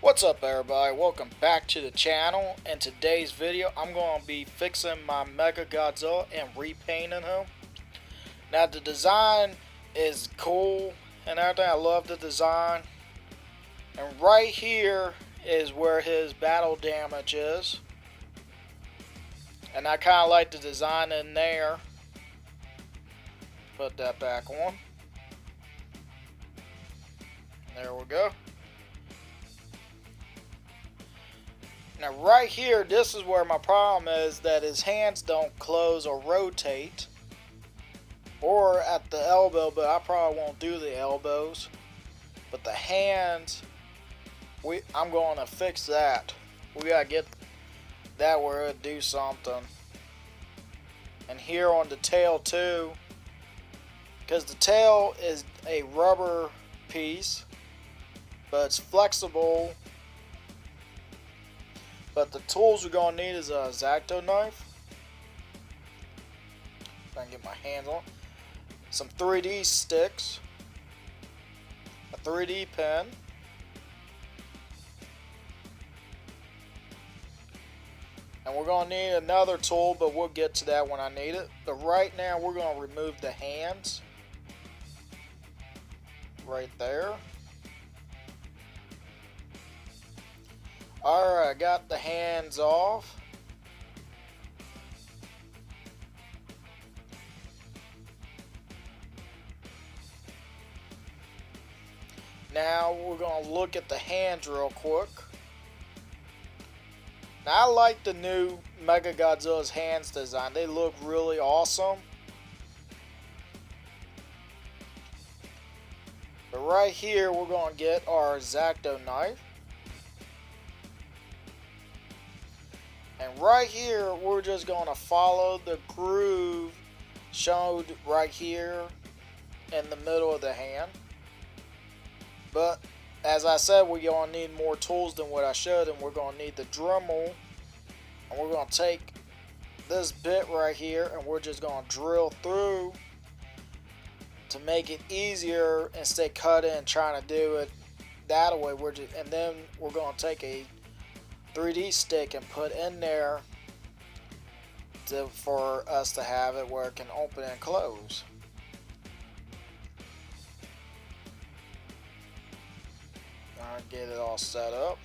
What's up everybody, welcome back to the channel. In today's video I'm going to be fixing my Mechagodzilla and repainting him. Now the design is cool and everything, I love the design. And right here is where his battle damage is. And I kind of like the design in there. Put that back on. There we go. Now right here, this is where my problem is, that his hands don't close or rotate. Or at the elbow, but I probably won't do the elbows. But the hands, I'm going to fix that. We got to get that where it'll do something. And here on the tail too. Because the tail is a rubber piece. But it's flexible. But the tools we're going to need is a X-Acto knife. If I can get my hands on. Some 3D sticks. A 3D pen. And we're going to need another tool, but we'll get to that when I need it. But right now we're going to remove the hands. Right there. Alright, I got the hands off. Now we're going to look at the hands real quick. Now I like the new Mechagodzilla's hands design. They look really awesome. But right here we're going to get our X-Acto knife. And right here, we're just going to follow the groove showed right here in the middle of the hand. But as I said, we're going to need more tools than what I showed, and we're going to need the Dremel. And we're going to take this bit right here, and we're just going to drill through to make it easier instead of cutting and trying to do it that way. And then we're going to take a 3D stick and put in there for us to have it where it can open and close. I'll get it all set up.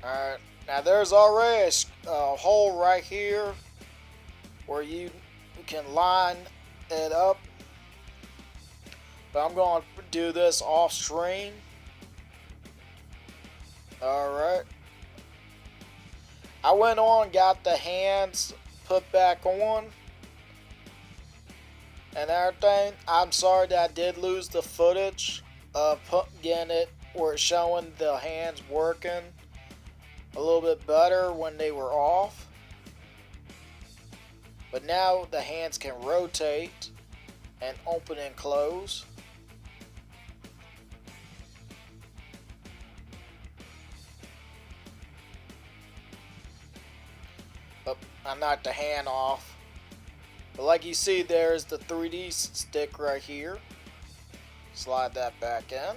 Alright, now there's already a hole right here where you can line it up, but I'm going to do this off screen. Alright, I went on, got the hands put back on and everything. I'm sorry that I did lose the footage of getting it where it's showing the hands working a little bit better when they were off. But now the hands can rotate and open and close. But I knocked the hand off. But like you see, there's the 3D stick right here. Slide that back in.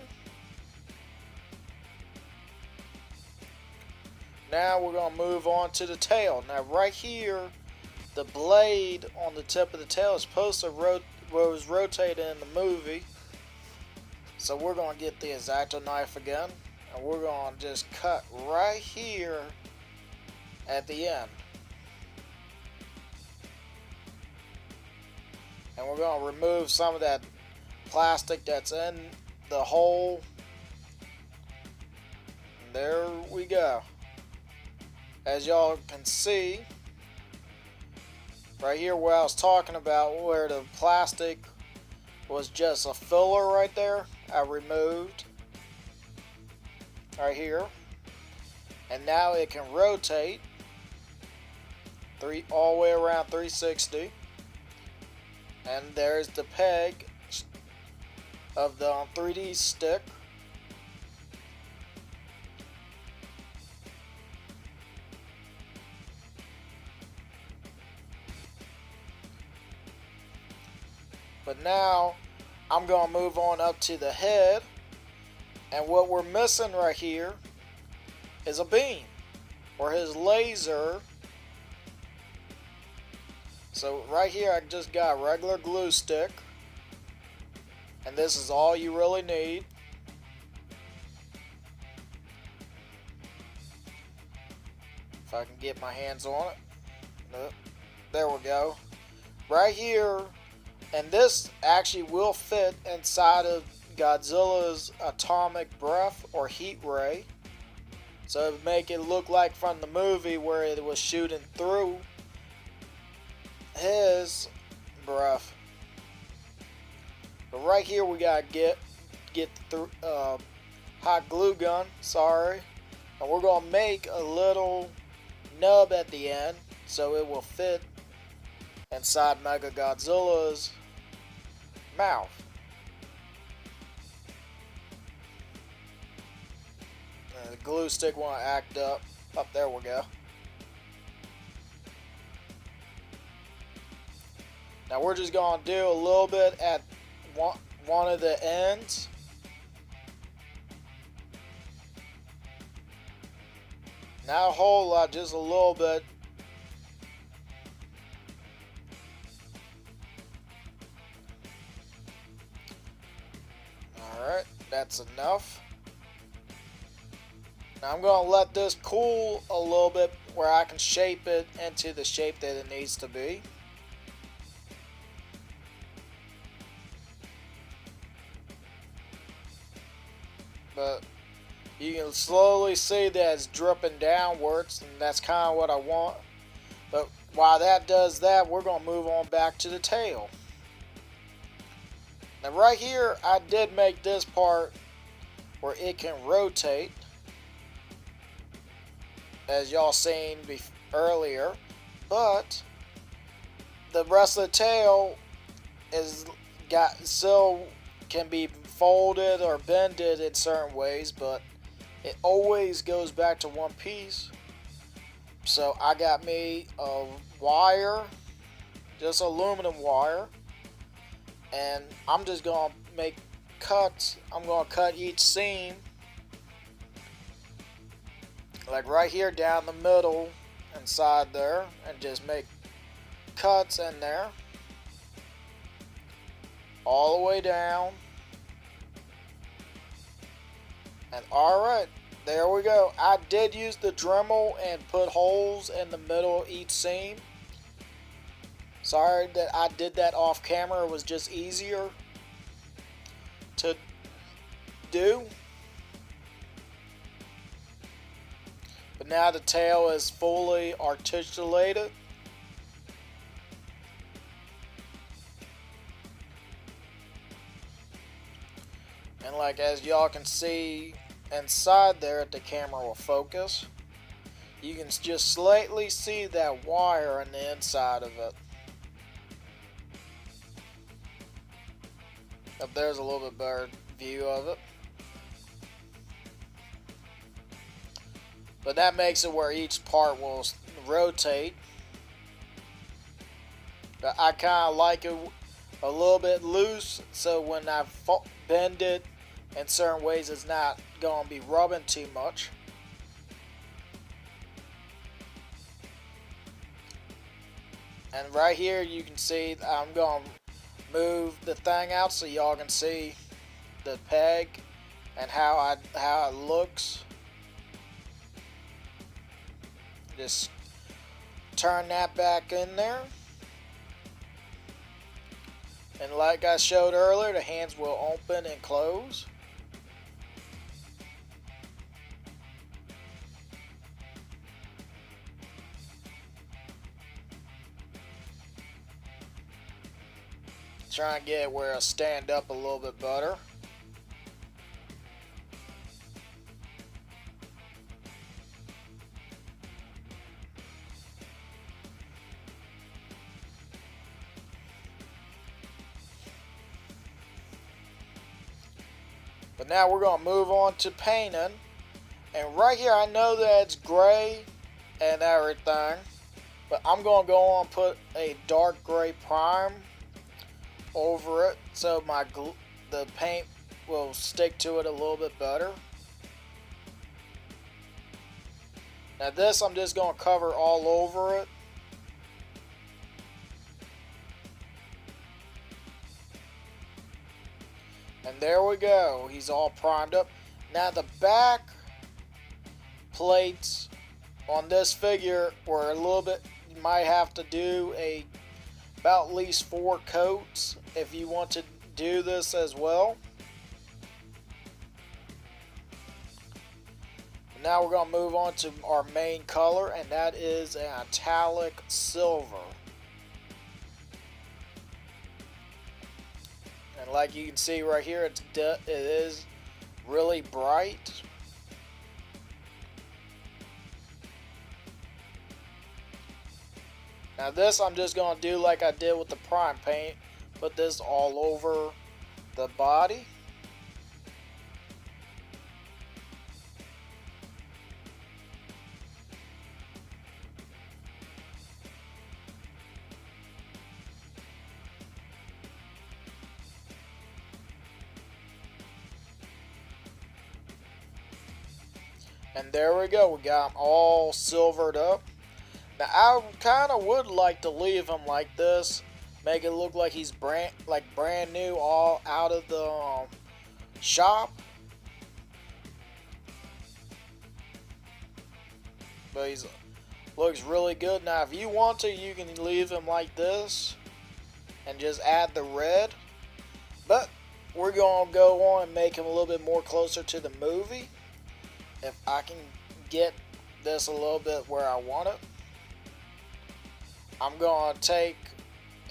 Now we're going to move on to the tail. Now right here, the blade on the tip of the tail is supposed to was rotated in the movie. So we're going to get the X-Acto knife again. And we're going to just cut right here at the end. And we're going to remove some of that plastic that's in the hole. And there we go. As y'all can see, right here where I was talking about where the plastic was just a filler right there, I removed right here. And now it can rotate all the way around 360. And there's the peg of the 3D stick. But now I'm going to move on up to the head. And what we're missing right here is a beam, or his laser. So right here I just got a regular glue stick. And this is all you really need. If I can get my hands on it. There we go. Right here, and this actually will fit inside of Godzilla's atomic breath or heat ray. So it would make it look like from the movie where it was shooting through his breath. But right here we gotta get the hot glue gun, and we're gonna make a little nub at the end so it will fit inside Mechagodzilla's mouth. And the glue stick won't act up. There we go. Now we're just gonna do a little bit at one of the ends. Not a whole lot, just a little bit. Alright, that's enough. Now I'm going to let this cool a little bit where I can shape it into the shape that it needs to be. But you can slowly see that it's dripping downwards, and that's kind of what I want. But while that does that, we're going to move on back to the tail. Now right here, I did make this part where it can rotate, as y'all seen earlier, but the rest of the tail still can be folded or bended in certain ways, but it always goes back to one piece. So I got me a wire, just aluminum wire, and I'm just gonna make cuts. I'm gonna cut each seam, like right here down the middle inside there, and just make cuts in there all the way down. And alright, there we go. I did use the Dremel and put holes in the middle of each seam. Sorry that I did that off camera. It was just easier to do. But now the tail is fully articulated. And like as y'all can see inside there, the camera will focus. You can just slightly see that wire on the inside of it. Up there's a little bit better view of it. But that makes it where each part will rotate. But I kind of like it a little bit loose, so when I bend it in certain ways, it's not going to be rubbing too much. And right here you can see I'm going to move the thing out so y'all can see the peg and how it looks. Just turn that back in there. And like I showed earlier, the hands will open and close. Try and get it where it'll stand up a little bit better. But now we're going to move on to painting. And right here I know that it's gray and everything, but I'm going to go on and put a dark gray prime over it so the paint will stick to it a little bit better. Now this I'm just going to cover all over it. And there we go. He's all primed up. Now the back plates on this figure were a little bit, you might have to do about at least 4 coats if you want to do this as well. Now we're going to move on to our main color, and that is an metallic silver. And like you can see right here, it is really bright. Now this I'm just going to do like I did with the prime paint. Put this all over the body. And there we go, we got them all silvered up. Now I kind of would like to leave him like this, make it look like he's brand new, all out of the shop. But he looks really good. Now if you want to, you can leave him like this and just add the red. But we're going to go on and make him a little bit more closer to the movie. If I can get this a little bit where I want it, I'm going to take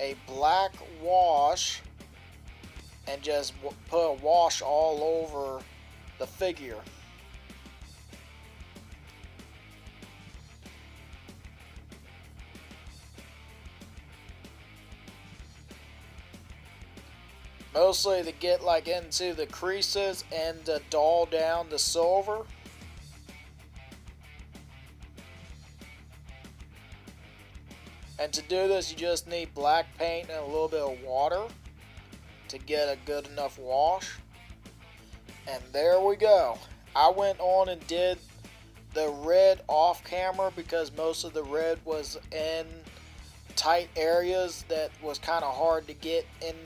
a black wash and just put a wash all over the figure. Mostly to get like into the creases and to dull down the silver. And to do this, you just need black paint and a little bit of water to get a good enough wash. And there we go. I went on and did the red off camera because most of the red was in tight areas that was kind of hard to get in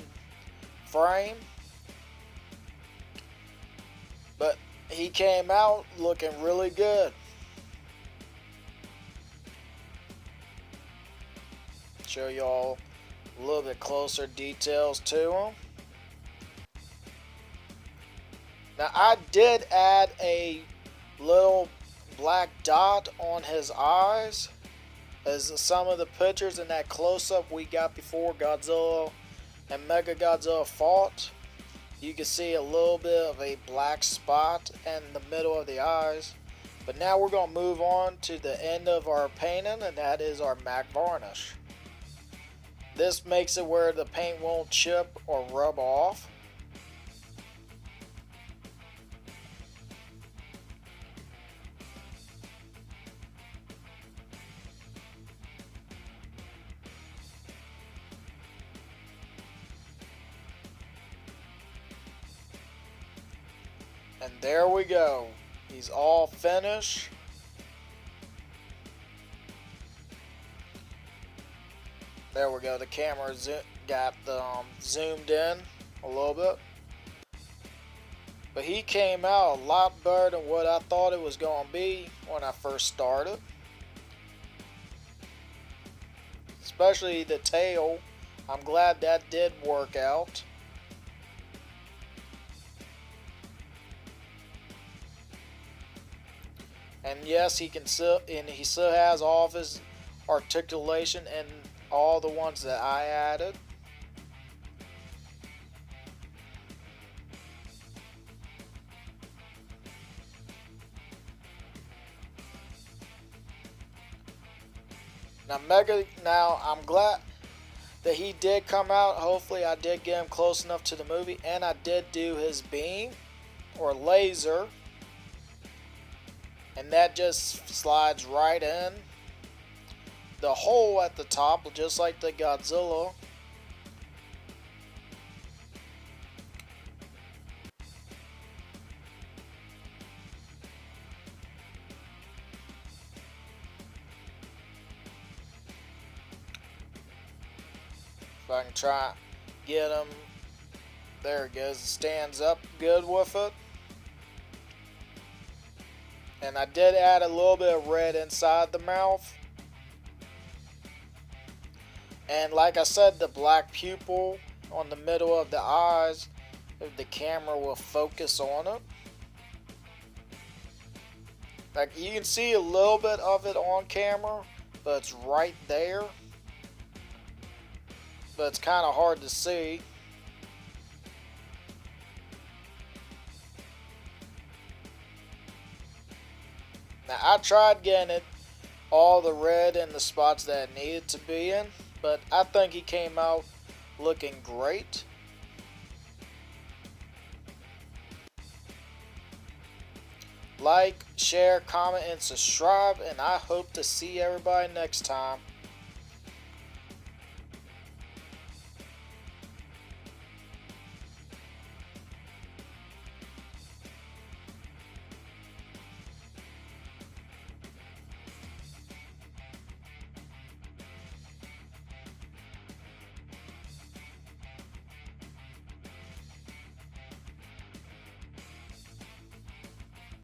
frame. But he came out looking really good. Show y'all a little bit closer details to him. Now I did add a little black dot on his eyes, as some of the pictures in that close-up we got before Godzilla and Mechagodzilla fought, you can see a little bit of a black spot in the middle of the eyes. But now we're going to move on to the end of our painting, and that is our matte varnish. This makes it where the paint won't chip or rub off. And there we go. He's all finished. There we go. The camera got zoomed in a little bit. But he came out a lot better than what I thought it was going to be when I first started. Especially the tail. I'm glad that did work out. And yes, he still has all of his articulation and all the ones that I added. Now I'm glad that he did come out. Hopefully I did get him close enough to the movie, and I did do his beam or laser, and that just slides right in the hole at the top, just like the Godzilla. If I can try get him. There it goes. It stands up good with it. And I did add a little bit of red inside the mouth. And like I said, the black pupil on the middle of the eyes, if the camera will focus on it. Like you can see a little bit of it on camera, but it's right there. But it's kind of hard to see. Now I tried getting it all the red in the spots that it needed to be in, but I think he came out looking great. Like, share, comment, and subscribe, and I hope to see everybody next time.